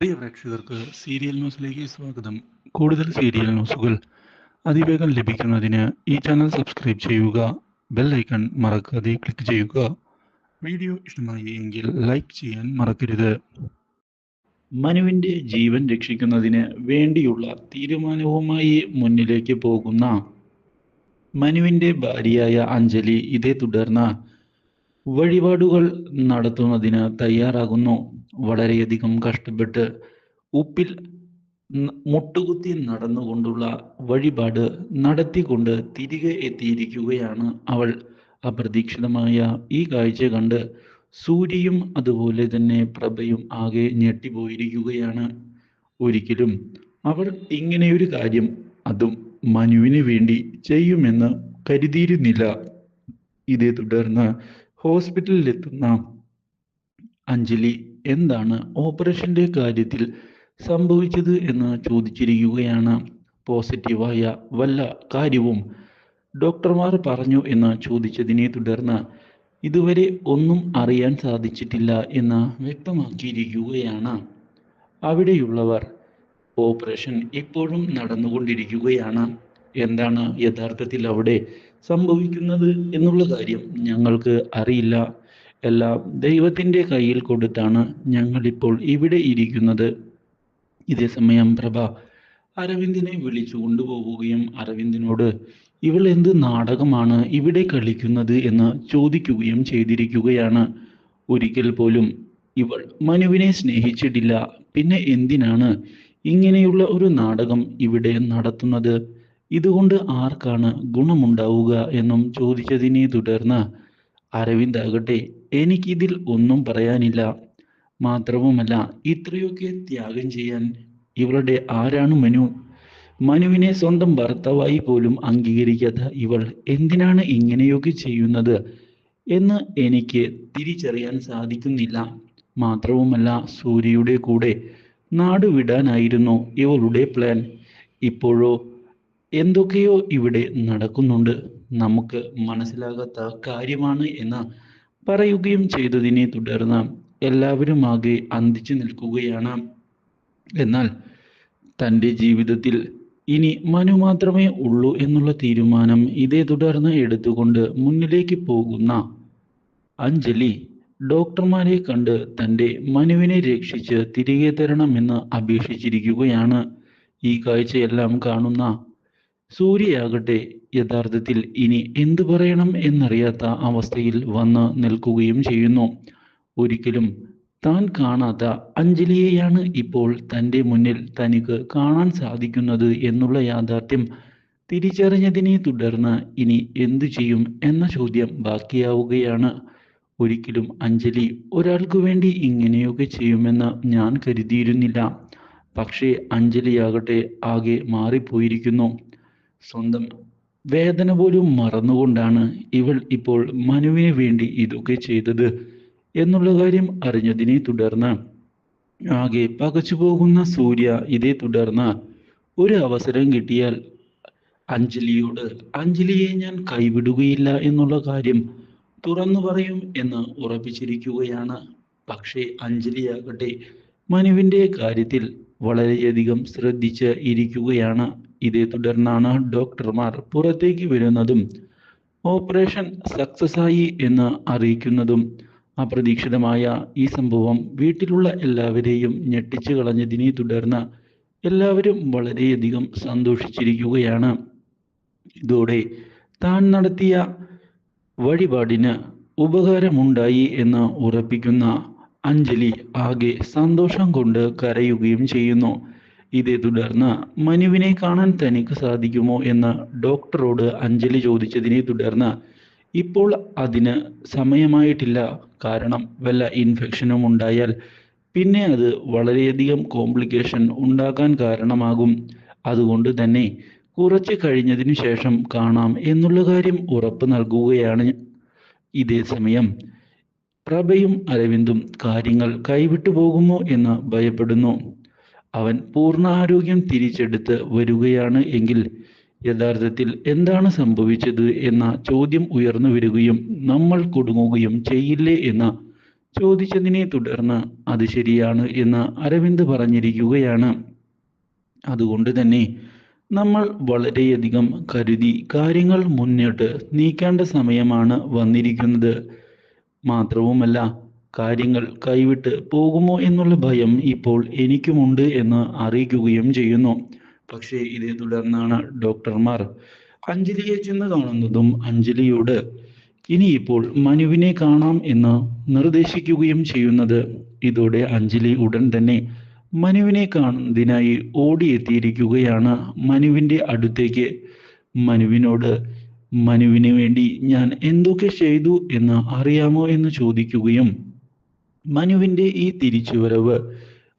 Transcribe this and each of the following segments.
പ്രിയ പ്രേക്ഷകർക്ക് സീരിയൽ ന്യൂസിലേക്ക് സ്വാഗതം. കൂടുതൽ സീരിയൽ ന്യൂസുകൾ അതിവേഗം ലഭിക്കുന്നതിന് ഈ ചാനൽ സബ്സ്ക്രൈബ് ചെയ്യുക. ബെൽ ഐക്കൺ മറക്കാതെ ക്ലിക്ക് ചെയ്യുക. വീഡിയോ ഇഷ്ടമായി എങ്കിൽ ലൈക്ക് ചെയ്യാൻ മറക്കരുത്. മനുവിന്റെ ജീവൻ രക്ഷിക്കുന്നതിന് വേണ്ടിയുള്ള തീരുമാനവുമായി മുന്നിലേക്ക് പോകുന്ന മനുവിന്റെ ഭാര്യയായ അഞ്ജലി ഇതേ തുടർന്ന് വഴിപാടുകൾ നടത്തുന്നതിന് തയ്യാറാകുന്നു. വളരെയധികം കഷ്ടപ്പെട്ട് ഉപ്പിൽ മുട്ടുകുത്തി നടന്നുകൊണ്ടുള്ള വഴിപാട് നടത്തിക്കൊണ്ട് തിരികെ എത്തിയിരിക്കുകയാണ് അവൾ. അപ്രതീക്ഷിതമായ ഈ കാഴ്ച കണ്ട് സൂര്യയും അതുപോലെ തന്നെ പ്രഭയും ആകെ ഞെട്ടിപ്പോയിരിക്കുകയാണ്. ഒരിക്കലും അവൾ ഇങ്ങനെയൊരു കാര്യം, അതും മനുവിന് വേണ്ടി, ചെയ്യുമെന്ന് കരുതിയിരുന്നില്ല. ഇതേ തുടർന്ന് ഹോസ്പിറ്റലിലെത്തുന്ന അഞ്ജലി എന്താണ് ഓപ്പറേഷന്റെ കാര്യത്തിൽ സംഭവിച്ചത് എന്ന് ചോദിച്ചിരിക്കുകയാണ്. പോസിറ്റീവായ വല്ല കാര്യവും ഡോക്ടർമാർ പറഞ്ഞു എന്ന് ചോദിച്ചതിനെ തുടർന്ന് ഇതുവരെ ഒന്നും അറിയാൻ സാധിച്ചിട്ടില്ല എന്ന് വ്യക്തമാക്കിയിരിക്കുകയാണ് അവിടെയുള്ളവർ. ഓപ്പറേഷൻ ഇപ്പോഴും നടന്നുകൊണ്ടിരിക്കുകയാണ്. എന്താണ് യഥാർത്ഥത്തിൽ അവിടെ സംഭവിക്കുന്നത് എന്നുള്ള കാര്യം ഞങ്ങൾക്ക് അറിയില്ല. എല്ലാം ദൈവത്തിൻ്റെ കയ്യിൽ കൊടുത്താണ് ഞങ്ങളിപ്പോൾ ഇവിടെ ഇരിക്കുന്നത്. ഇതേ സമയം പ്രഭ അരവിന്ദിനെ വിളിച്ചു കൊണ്ടുപോവുകയും അരവിന്ദിനോട് ഇവൾ എന്ത് നാടകമാണ് ഇവിടെ കളിക്കുന്നത് എന്ന് ചോദിക്കുകയും ചെയ്തിരിക്കുകയാണ്. ഒരിക്കൽ പോലും ഇവൾ മനുവിനെ സ്നേഹിച്ചിട്ടില്ല, പിന്നെ എന്തിനാണ് ഇങ്ങനെയുള്ള ഒരു നാടകം ഇവിടെ നടത്തുന്നത്? ഇതുകൊണ്ട് ആർക്കാണ് ഗുണമുണ്ടാവുക എന്നും ചോദിച്ചതിനെ തുടർന്ന് അരവിന്ദ് ആകട്ടെ, എനിക്കിതിൽ ഒന്നും പറയാനില്ല, മാത്രവുമല്ല ഇത്രയൊക്കെ ത്യാഗം ചെയ്യാൻ ഇവളുടെ ആരാണ് മനു? മനുവിനെ സ്വന്തം ഭർത്താവായി പോലും അംഗീകരിക്കാത്ത ഇവൾ എന്തിനാണ് ഇങ്ങനെയൊക്കെ ചെയ്യുന്നത് എന്ന് എനിക്ക് തിരിച്ചറിയാൻ സാധിക്കുന്നില്ല. മാത്രവുമല്ല സൂര്യയുടെ കൂടെ നാട് വിടാനായിരുന്നു ഇവളുടെ പ്ലാൻ. ഇപ്പോഴോ എന്തൊക്കെയോ ഇവിടെ നടക്കുന്നുണ്ട്, നമുക്ക് മനസ്സിലാകാത്ത കാര്യമാണ് എന്ന് പറയുകയും ചെയ്തതിനെ തുടർന്ന് എല്ലാവരും ആകെ അന്തിച്ചു നിൽക്കുകയാണ്. എന്നാൽ തൻ്റെ ജീവിതത്തിൽ ഇനി മനു മാത്രമേ ഉള്ളൂ എന്നുള്ള തീരുമാനം ഇതേ തുടർന്ന് എടുത്തുകൊണ്ട് മുന്നിലേക്ക് പോകുന്ന അഞ്ജലി ഡോക്ടർമാരെ കണ്ട് തൻ്റെ മനുവിനെ രക്ഷിച്ച് തിരികെ തരണമെന്ന് അപേക്ഷിച്ചിരിക്കുകയാണ്. ഈ കാഴ്ചയെല്ലാം കാണുന്ന സൂര്യയാകട്ടെ യഥാർത്ഥത്തിൽ ഇനി എന്തു പറയണം എന്നറിയാത്ത അവസ്ഥയിൽ വന്ന് നിൽക്കുകയും ചെയ്യുന്നു. ഒരിക്കലും താൻ കാണാത്ത അഞ്ജലിയെയാണ് ഇപ്പോൾ തൻ്റെ മുന്നിൽ തനിക്ക് കാണാൻ സാധിക്കുന്നത് എന്നുള്ള യാഥാർത്ഥ്യം തിരിച്ചറിഞ്ഞതിനെ തുടർന്ന് ഇനി എന്തു ചെയ്യും എന്ന ചോദ്യം ബാക്കിയാവുകയാണ്. ഒരിക്കലും അഞ്ജലി ഒരാൾക്ക് വേണ്ടി ഇങ്ങനെയൊക്കെ ചെയ്യുമെന്ന് ഞാൻ കരുതിയിരുന്നില്ല. പക്ഷേ അഞ്ജലിയാകട്ടെ ആകെ മാറിപ്പോയിരിക്കുന്നു. സ്വന്തം വേദന പോലും മറന്നുകൊണ്ടാണ് ഇവൾ ഇപ്പോൾ മനുവിന് വേണ്ടി ഇതൊക്കെ ചെയ്തത് എന്നുള്ള കാര്യം അറിഞ്ഞതിനെ തുടർന്ന് ആകെ പകച്ചു പോകുന്ന സൂര്യ ഇതേ തുടർന്ന് ഒരു അവസരം കിട്ടിയാൽ അഞ്ജലിയെ ഞാൻ കൈവിടുകയില്ല എന്നുള്ള കാര്യം തുറന്നു പറയും എന്ന് ഉറപ്പിച്ചിരിക്കുകയാണ്. പക്ഷേ അഞ്ജലിയാകട്ടെ മനുവിൻ്റെ കാര്യത്തിൽ വളരെയധികം ശ്രദ്ധിച്ച് ഇരിക്കുകയാണ്. ഇതേ തുടർന്നാണ് ഡോക്ടർമാർ പുറത്തേക്ക് വരുന്നതും ഓപ്പറേഷൻ സക്സസ് ആയി എന്ന് അറിയിക്കുന്നതും. അപ്രതീക്ഷിതമായ ഈ സംഭവം വീട്ടിലുള്ള എല്ലാവരെയും ഞെട്ടിച്ചു കളഞ്ഞതിനെ തുടർന്ന് എല്ലാവരും വളരെയധികം സന്തോഷിച്ചിരിക്കുകയാണ്. ഇതോടെ താൻ നടത്തിയ വഴിപാടിന് ഉപകാരമുണ്ടായി എന്ന് ഉറപ്പിക്കുന്ന അഞ്ജലി ആകെ സന്തോഷം കൊണ്ട് കരയുകയും ചെയ്യുന്നു. ഇതേ തുടർന്ന് മനുവിനെ കാണാൻ തനിക്ക് സാധിക്കുമോ എന്ന് ഡോക്ടറോട് അഞ്ജലി ചോദിച്ചതിനെ തുടർന്ന് ഇപ്പോൾ അതിന് സമയമായിട്ടില്ല, കാരണം വല്ല ഇൻഫെക്ഷനും ഉണ്ടായാൽ പിന്നെ അത് വളരെയധികം കോംപ്ലിക്കേഷൻ ഉണ്ടാക്കാൻ കാരണമാകും. അതുകൊണ്ട് തന്നെ കുറച്ച് കഴിഞ്ഞതിന് ശേഷം കാണാം എന്നുള്ള കാര്യം ഉറപ്പ് നൽകുകയാണ്. ഇതേ സമയം പ്രഭയും അരവിന്ദും കാര്യങ്ങൾ കൈവിട്ടു പോകുമോ എന്ന് ഭയപ്പെടുന്നു. അവൻ പൂർണ്ണ ആരോഗ്യം തിരിച്ചെടുത്ത് വരികയാണ് എങ്കിൽ യഥാർത്ഥത്തിൽ എന്താണ് സംഭവിച്ചത് എന്ന ചോദ്യം ഉയർന്നു വരികയും നമ്മൾ കുടുങ്ങുകയും ചെയ്യില്ലേ എന്ന ചോദിച്ചതിനെ തുടർന്ന് അത് ശരിയാണ് എന്ന് അരവിന്ദ് പറഞ്ഞിരിക്കുകയാണ്. അതുകൊണ്ട് തന്നെ നമ്മൾ വളരെയധികം കരുതി കാര്യങ്ങൾ മുന്നോട്ട് നീക്കേണ്ട സമയമാണ് വന്നിരിക്കുന്നത്. മാത്രവുമല്ല, കാര്യങ്ങൾ കൈവിട്ട് പോകുമോ എന്നുള്ള ഭയം ഇപ്പോൾ എനിക്കുമുണ്ട് എന്ന് അറിയിക്കുകയും ചെയ്യുന്നു. പക്ഷേ ഇതേ തുടർന്നാണ് ഡോക്ടർമാർ അഞ്ജലിയെ ചെന്ന് കാണുന്നതും അഞ്ജലിയോട് ഇനിയിപ്പോൾ മനുവിനെ കാണാം എന്ന് നിർദ്ദേശിക്കുകയും ചെയ്യുന്നത്. ഇതോടെ അഞ്ജലി ഉടൻ തന്നെ മനുവിനെ കാണുന്നതിനായി ഓടിയെത്തിയിരിക്കുകയാണ് മനുവിൻ്റെ അടുത്തേക്ക്. മനുവിനോട് മനുവിന് വേണ്ടി ഞാൻ എന്തൊക്കെ ചെയ്തു എന്ന് അറിയാമോ എന്ന് ചോദിക്കുകയും മനുവിൻ്റെ ഈ തിരിച്ചുവരവ്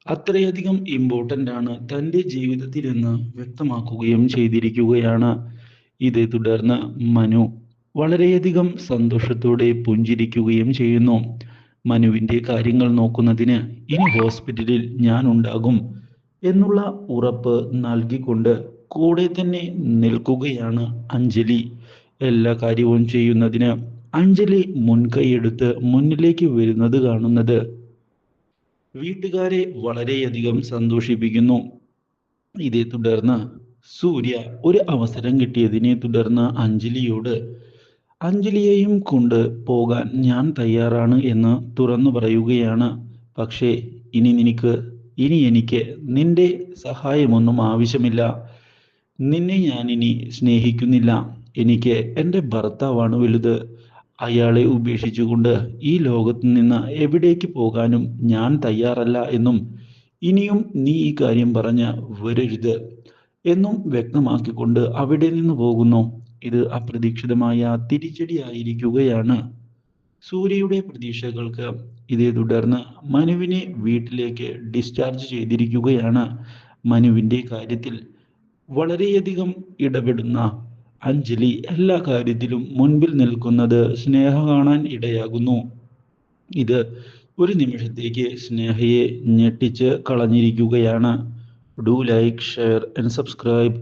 അത്രയധികം ഇമ്പോർട്ടൻ്റ് ആണ് തൻ്റെ ജീവിതത്തിൽ എന്ന് വ്യക്തമാക്കുകയും ചെയ്തിരിക്കുകയാണ്. ഇതേ തുടർന്ന് മനു വളരെയധികം സന്തോഷത്തോടെ പുഞ്ചിരിക്കുകയും ചെയ്യുന്നു. മനുവിൻ്റെ കാര്യങ്ങൾ നോക്കുന്നതിന് ഇനി ഹോസ്പിറ്റലിൽ ഞാൻ ഉണ്ടാകും എന്നുള്ള ഉറപ്പ് നൽകിക്കൊണ്ട് കൂടെ തന്നെ നിൽക്കുകയാണ് അഞ്ജലി. എല്ലാ കാര്യവും ചെയ്യുന്നതിന് അഞ്ജലി മുൻകൈയെടുത്ത് മുന്നിലേക്ക് വരുന്നത് കാണുന്നത് വീട്ടുകാരെ വളരെയധികം സന്തോഷിപ്പിക്കുന്നു. ഇതേ തുടർന്ന് സൂര്യ ഒരു അവസരം കിട്ടിയതിനെ തുടർന്ന് അഞ്ജലിയെയും കൊണ്ട് പോകാൻ ഞാൻ തയ്യാറാണ് എന്ന് തുറന്നു പറയുകയാണ്. പക്ഷേ ഇനി എനിക്ക് നിന്റെ സഹായമൊന്നും ആവശ്യമില്ല. നിന്നെ ഞാൻ ഇനി സ്നേഹിക്കുന്നില്ല. എനിക്ക് എൻ്റെ ഭർത്താവാണ് വലുത്. അയാളെ ഉപേക്ഷിച്ചുകൊണ്ട് ഈ ലോകത്ത് നിന്ന് എവിടേക്ക് പോകാനും ഞാൻ തയ്യാറല്ല എന്നും ഇനിയും നീ ഈ കാര്യം പറഞ്ഞ് വരരുത് എന്നും വ്യക്തമാക്കിക്കൊണ്ട് അവിടെ നിന്ന് പോകുന്നു. ഇത് അപ്രതീക്ഷിതമായ തിരിച്ചടിയായിരിക്കുകയാണ് സൂര്യയുടെ പ്രതീക്ഷകൾക്ക്. ഇതേ തുടർന്ന് മനുവിനെ വീട്ടിലേക്ക് ഡിസ്ചാർജ് ചെയ്തിരിക്കുകയാണ്. മനുവിൻ്റെ കാര്യത്തിൽ വളരെയധികം ഇടപെടുന്ന അഞ്ജലി എല്ലാ കാര്യത്തിലും മുൻപിൽ നിൽക്കുന്നത് സ്നേഹ കാണാൻ ഇടയാകുന്നു. ഇത് ഒരു നിമിഷത്തേക്ക് സ്നേഹയെ ഞെട്ടിച്ച് കളഞ്ഞിരിക്കുകയാണ്. Do like, share and subscribe.